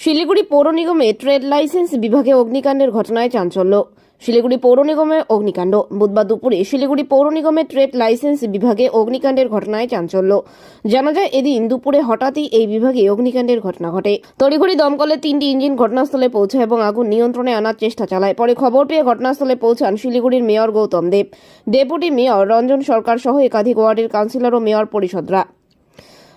শিলিগুড়ি পৌর নিগমে trade licence বিভাগে অগ্নিকাণ্ডের ঘটনায় চাঞ্চল্য। শিলিগুড়ি পৌর নিগমে অগ্নিকাণ্ড। বুধবার দুপুরে শিলিগুড়ি পৌর নিগমের ট্রেড লাইসেন্স বিভাগে অগ্নিকাণ্ডের ঘটনায় চাঞ্চল্য। জানা যায়, এদিন দুপুরে হঠাৎই এই বিভাগে অগ্নিকাণ্ডের ঘটনা ঘটে। তড়িঘড়ি দমকলের 3টি ইঞ্জিন ঘটনাস্থলে পৌঁছায় এবং আগুন নিয়ন্ত্রণে আনার চেষ্টা চালায়। পরে খবর পেয়ে ঘটনাস্থলে পৌঁছান শিলিগুড়ির মেয়র গৌতম দেব, ডেপুটি মেয়র রঞ্জন সরকার সহ একাধিক ওয়ার্ডের কাউন্সিলর ও মেয়র পরিষদরা।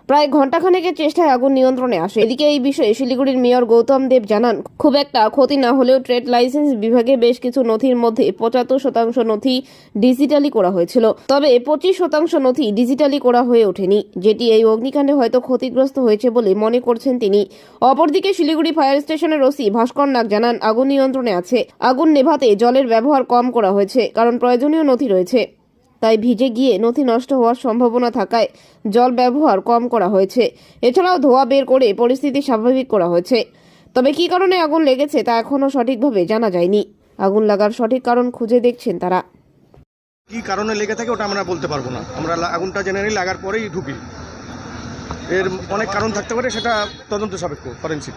প্রায় ঘণ্টাখানেকের চেষ্টায় আগুন নিয়ন্ত্রণে আসে। এদিকে এই বিষয়ে শিলিগুড়ির মেয়র গৌতম দেব জানান, খুব একটা ক্ষতি না হলেও ট্রেড লাইসেন্স বিভাগে বেশ কিছু নথির মধ্যে 75% নথি ডিজিটালি করা হয়েছিল, তবে 25% নথি ডিজিটালি করা হয়ে ওঠেনি, যেটি এই অগ্নিকাণ্ডে হয়তো ক্ষতিগ্রস্ত হয়েছে বলে মনে করছেন তিনি। অপরদিকে শিলিগুড়ি ফায়ার স্টেশনের ওসি ভাস্কর নাগ জানান, আগুন নিয়ন্ত্রণে আছে। আগুন নেভাতে জলের ব্যবহার কম করা হয়েছে, কারণ প্রয়োজনীয় নথি রয়েছে, তাই ভিজে গিয়ে নথি নষ্ট হওয়ার সম্ভাবনা থাকায় জল ব্যবহার কম করা হয়েছে। এছাড়াও ধোঁয়া বের করে পরিস্থিতি স্বাভাবিক করা হয়েছে। তবে কী কারণে আগুন লেগেছে তা এখনও সঠিকভাবে জানা যায়নি। আগুন লাগার সঠিক কারণ খুঁজে দেখছেন তারা। কি কারণে লেগে থাকে ওটা আমরা বলতে পারবো না। আমরা আগুনটা জেনারেলি লাগার পরেই ঢুকি। এর অনেক কারণ থাকতে পারে, সেটা তদন্ত সাপেক্ষ, ফরেন্সিক।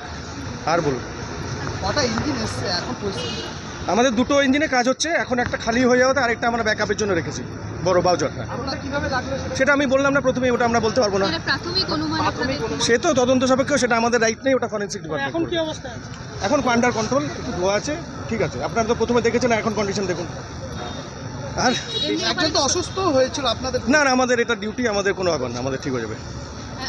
আর বলুন, কটা ইঞ্জিন এসছে এখন পরিস্থিতি? আমাদের দুটো ইঞ্জিনে কাজ হচ্ছে, এখন একটা খালি হয়ে যাওয়াতে আরেকটা আমরা ব্যাকআপের জন্য রেখেছি, বড় বাউজারটা। আপনারা কিভাবে লাগলো সেটা আমি বললাম না প্রথমেই, ওটা আমরা বলতে পারবো না। প্রাথমিক অনুমান সে তো তদন্ত সাপেক্ষ, সেটা আমাদের রাইট নেই, ওটা ফরেন্সিক ডিপার্টমেন্ট। এখন কি অবস্থা আছে? এখন আন্ডার কন্ট্রোল, একটু ধোয়া আছে, ঠিক আছে। আপনারা তো প্রথমে দেখেছেন, এখন কন্ডিশন দেখুন। আর একজন তো অসুস্থ হয়েছিল আপনাদের। না না, আমাদের এটা ডিউটি, আমাদের কোনো ব্যাপার না, আমাদের ঠিক হয়ে যাবে।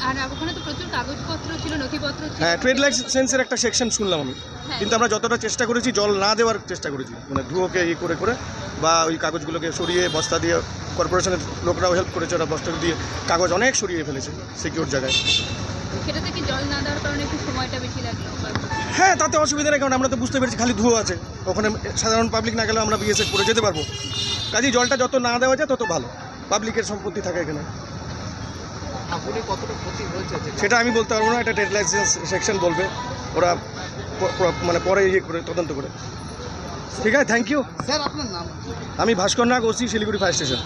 আর ওখানে তো প্রচুর কাগজপত্র ছিল, নথিপত্র ছিল। হ্যাঁ, ট্রেড লাইসেন্সের একটা সেকশন শুনলাম আমি, কিন্তু আমরা যতটা চেষ্টা করেছি জল না দেওয়ার চেষ্টা করেছি, মানে ধুয়োকে ইয়ে করে করে বা ওই কাগজগুলোকে সরিয়ে বস্তা দিয়ে, কর্পোরেশনের লোকরাও হেল্প করেছে, ওরা বস্তা দিয়ে কাগজ অনেক সরিয়ে ফেলেছে সিকিউর জায়গায়। সেটা থেকে জল না দেওয়ার কারণে একটু সময়টা বেশি লাগলো। হ্যাঁ, তাতে অসুবিধা নেই, কারণ আমরা তো বুঝতে পেরেছি খালি ধুয়ো আছে ওখানে। সাধারণ পাবলিক না গেলেও আমরা বিএসএফ করে যেতে পারবো। কাজেই জলটা যত না দেওয়া যায় তত ভালো, পাবলিকের সম্পত্তি থাকে এখানে। আগুনে কতটা ক্ষতি হয়েছে সেটা আমি বলতে পারবো না, এটা ট্রেড লাইসেন্স সেকশন বলবে, ওরা মানে পরে ইয়ে করে তদন্ত করে। ঠিক আছে, থ্যাংক ইউ। স্যার আপনার নাম? আমি ভাস্কর নাগ, ওসি শিলিগুড়ি ফায়ার স্টেশন।